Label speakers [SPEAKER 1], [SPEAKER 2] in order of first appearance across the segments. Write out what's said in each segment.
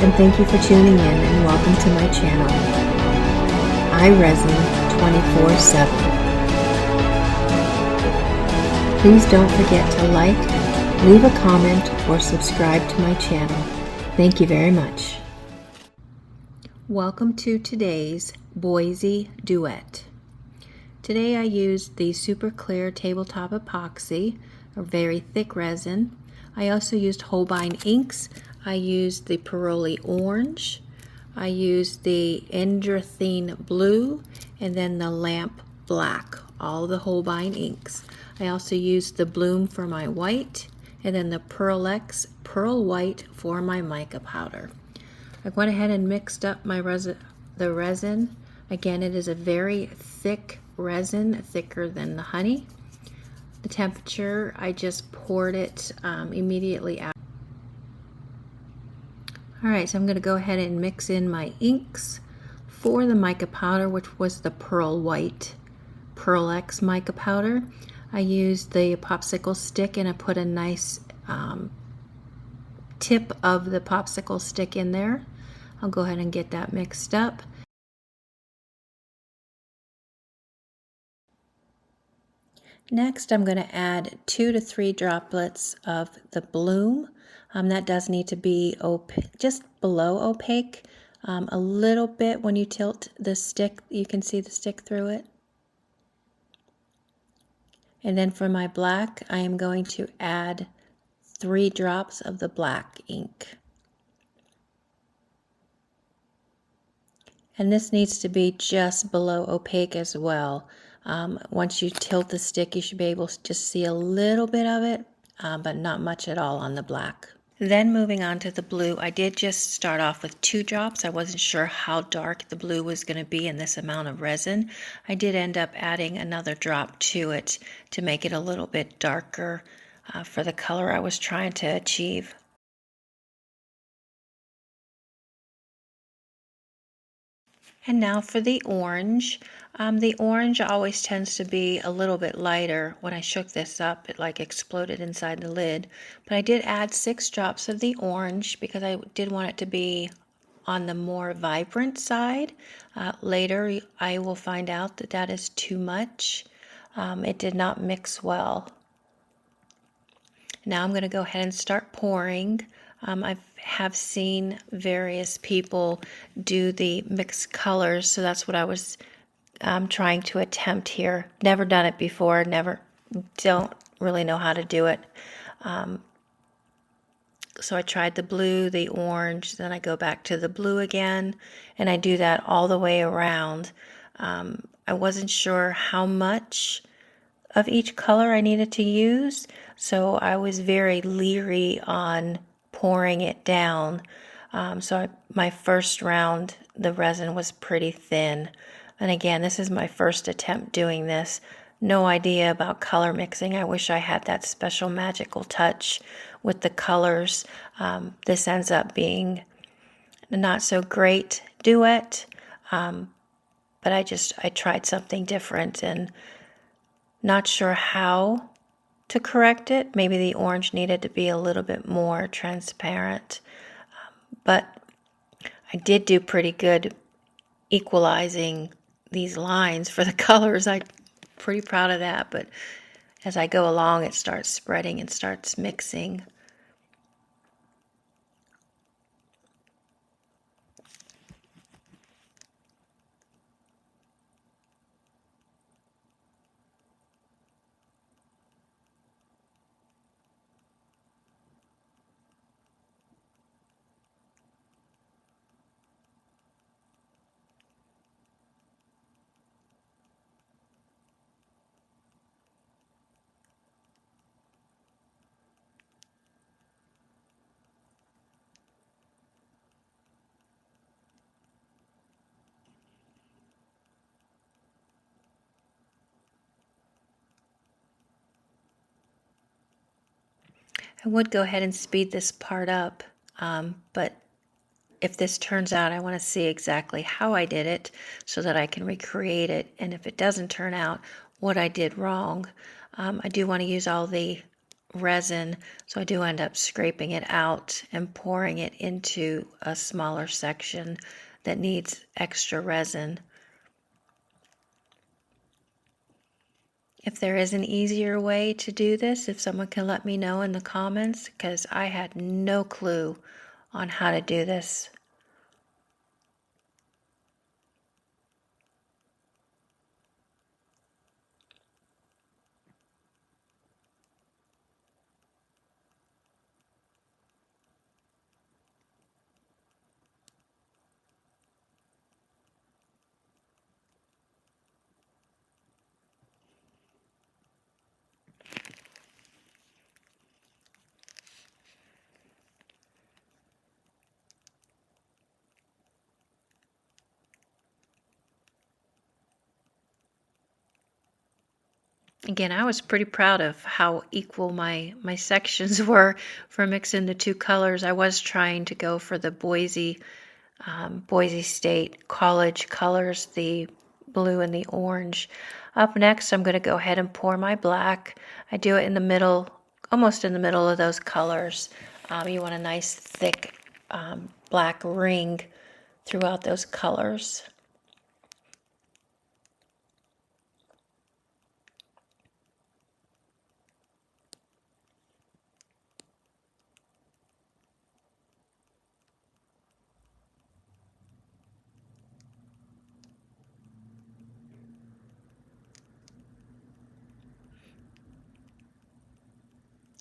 [SPEAKER 1] and thank you for tuning in and welcome to my channel. I resin 24/7. Please don't forget to like, leave a comment, or subscribe to my channel. Thank you very much. Welcome to today's Boise Duet. Today I used the super clear tabletop epoxy, a very thick resin. I also used Holbein inks. I used the Kaplya.Art Orange. I used the Endrethine Blue, and then the Lamp Black, all the Holbein inks. I also used the Bloom for my white, and then the Pearl White for my mica powder. I went ahead and mixed up my the resin. Again, it is a very thick resin, thicker than the honey. The temperature, I just poured it immediately out. Alright, so I'm going to go ahead and mix in my inks for the mica powder, which was the Pearl White Pearl X mica powder. I used the popsicle stick and I put a nice tip of the popsicle stick in there. I'll go ahead and get that mixed up. Next, I'm going to add 2 to 3 droplets of the Bloom. That does need to be just below opaque. A little bit when you tilt the stick, you can see the stick through it. And then for my black, I am going to add 3 drops of the black ink. And this needs to be just below opaque as well. Once you tilt the stick, you should be able to just see a little bit of it, but not much at all on the black. Then moving on to the blue, I did just start off with 2 drops. I wasn't sure how dark the blue was going to be in this amount of resin. I did end up adding another drop to it to make it a little bit darker for the color I was trying to achieve. And now for the orange. The orange always tends to be a little bit lighter. When I shook this up, it like exploded inside the lid. But I did add 6 drops of the orange because I did want it to be on the more vibrant side. Later, I will find out that that is too much. It did not mix well. Now I'm going to go ahead and start pouring. I have seen various people do the mixed colors, so that's what I was trying to attempt here. Never done it before, don't really know how to do it. So I tried the blue, the orange, then I go back to the blue again, and I do that all the way around. I wasn't sure how much of each color I needed to use, so I was very leery on pouring it down. My first round, the resin was pretty thin. And again, this is my first attempt doing this. No idea about color mixing. I wish I had that special magical touch with the colors. This ends up being a not so great duet, but I tried something different and not sure how to correct it. Maybe the orange needed to be a little bit more transparent, but I did do pretty good equalizing these lines for the colors. I'm pretty proud of that, but as I go along, it starts spreading and starts mixing. I would go ahead and speed this part up, but if this turns out, I want to see exactly how I did it so that I can recreate it, and if it doesn't turn out, what I did wrong. I do want to use all the resin, so I do end up scraping it out and pouring it into a smaller section that needs extra resin. If there is an easier way to do this, if someone can let me know in the comments, because I had no clue on how to do this. Again, I was pretty proud of how equal my sections were for mixing the two colors. I was trying to go for the Boise State College colors, the blue and the orange. Up next, I'm going to go ahead and pour my black. I do it in the middle, almost in the middle of those colors. You want a nice thick black ring throughout those colors.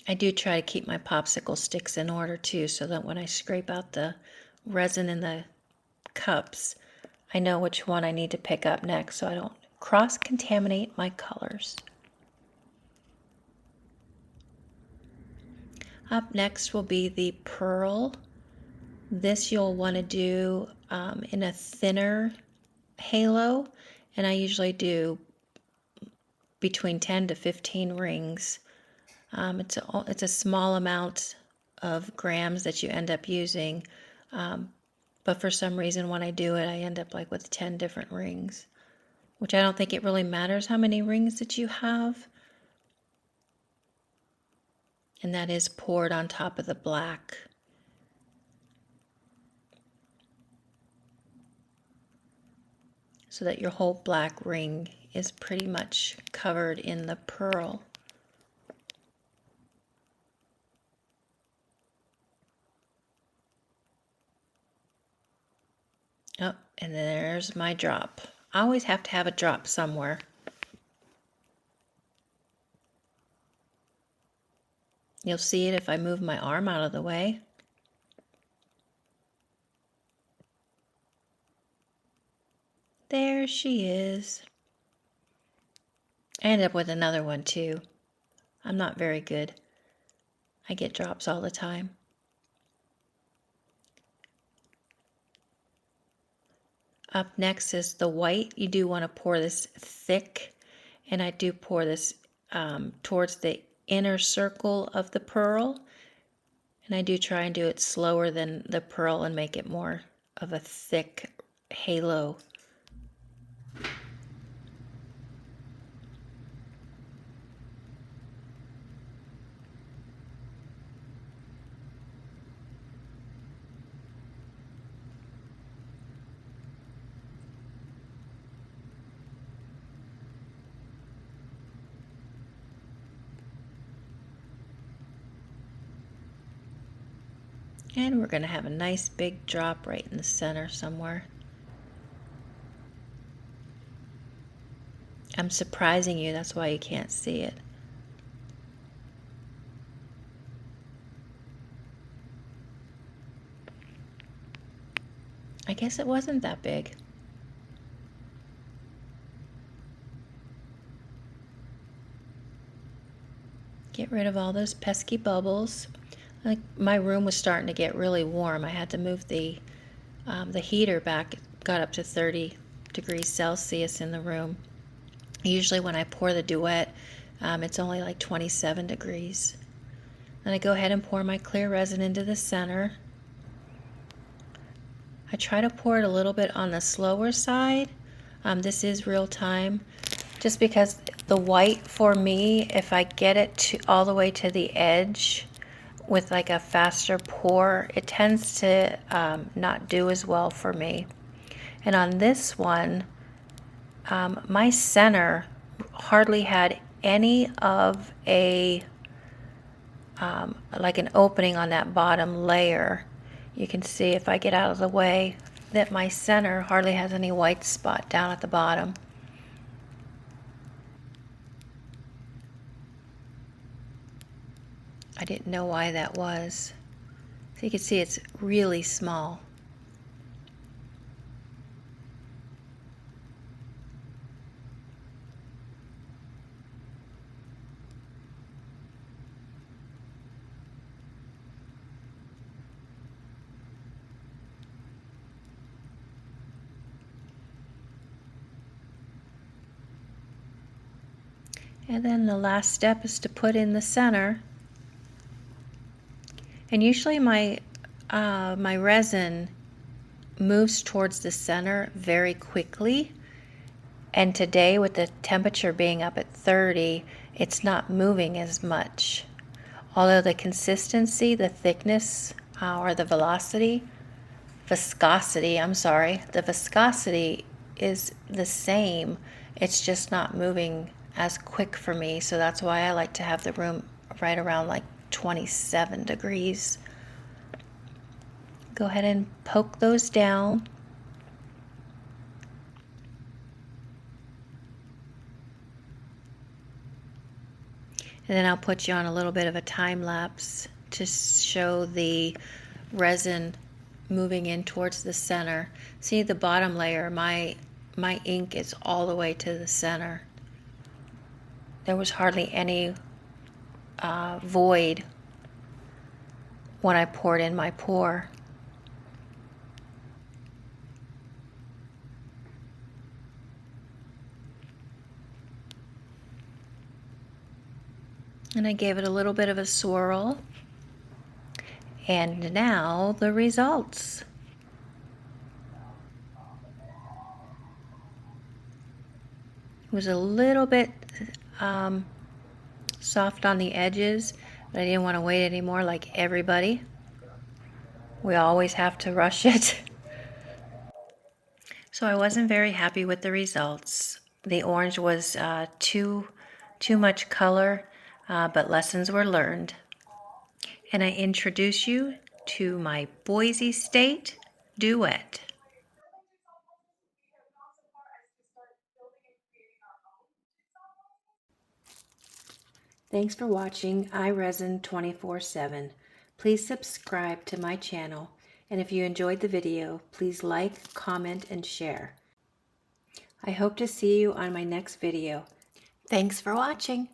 [SPEAKER 1] I do try to keep my popsicle sticks in order too, so that when I scrape out the resin in the cups, I know which one I need to pick up next so I don't cross-contaminate my colors. Up next will be the pearl. This you'll want to do in a thinner halo, and I usually do between 10 to 15 rings. It's a small amount of grams that you end up using, but for some reason when I do it, I end up like with 10 different rings, which I don't think it really matters how many rings that you have. And that is poured on top of the black. So that your whole black ring is pretty much covered in the pearl. Oh, and there's my drop. I always have to have a drop somewhere. You'll see it if I move my arm out of the way. There she is. I end up with another one too. I'm not very good. I get drops all the time. Up next is the white. You do want to pour this thick, and I do pour this towards the inner circle of the pearl, and I do try and do it slower than the pearl and make it more of a thick halo. And we're going to have a nice big drop right in the center somewhere. I'm surprising you, that's why you can't see it. I guess it wasn't that big. Get rid of all those pesky bubbles. Like my room was starting to get really warm. I had to move the heater back. It got up to 30 degrees Celsius in the room. Usually when I pour the Duet, it's only like 27 degrees. Then I go ahead and pour my clear resin into the center. I try to pour it a little bit on the slower side. This is real time, just because The white for me, if I get it to all the way to the edge with like a faster pour, it tends to not do as well for me. And on this one, my center hardly had any of a like an opening on that bottom layer. You can see if I get out of the way that my center hardly has any white spot down at the bottom. I didn't know why that was. So you can see it's really small. And then the last step is to put in the center. And usually my resin moves towards the center very quickly. And today, with the temperature being up at 30, it's not moving as much. Although the consistency, the thickness, or the viscosity, the viscosity is the same. It's just not moving as quick for me. So that's why I like to have the room right around like 27 degrees. Go ahead and poke those down. And then I'll put you on a little bit of a time lapse to show the resin moving in towards the center. See the bottom layer, my ink is all the way to the center. There was hardly any void when I poured in my pour. And I gave it a little bit of a swirl. And now the results. It was a little bit soft on the edges, but I didn't want to wait anymore like everybody. We always have to rush it. So I wasn't very happy with the results. The orange was too much color, but lessons were learned. And I introduce you to my Boise State Duet. Thanks for watching iResin 24/7. Please subscribe to my channel, and if you enjoyed the video, please like, comment, and share. I hope to see you on my next video. Thanks for watching.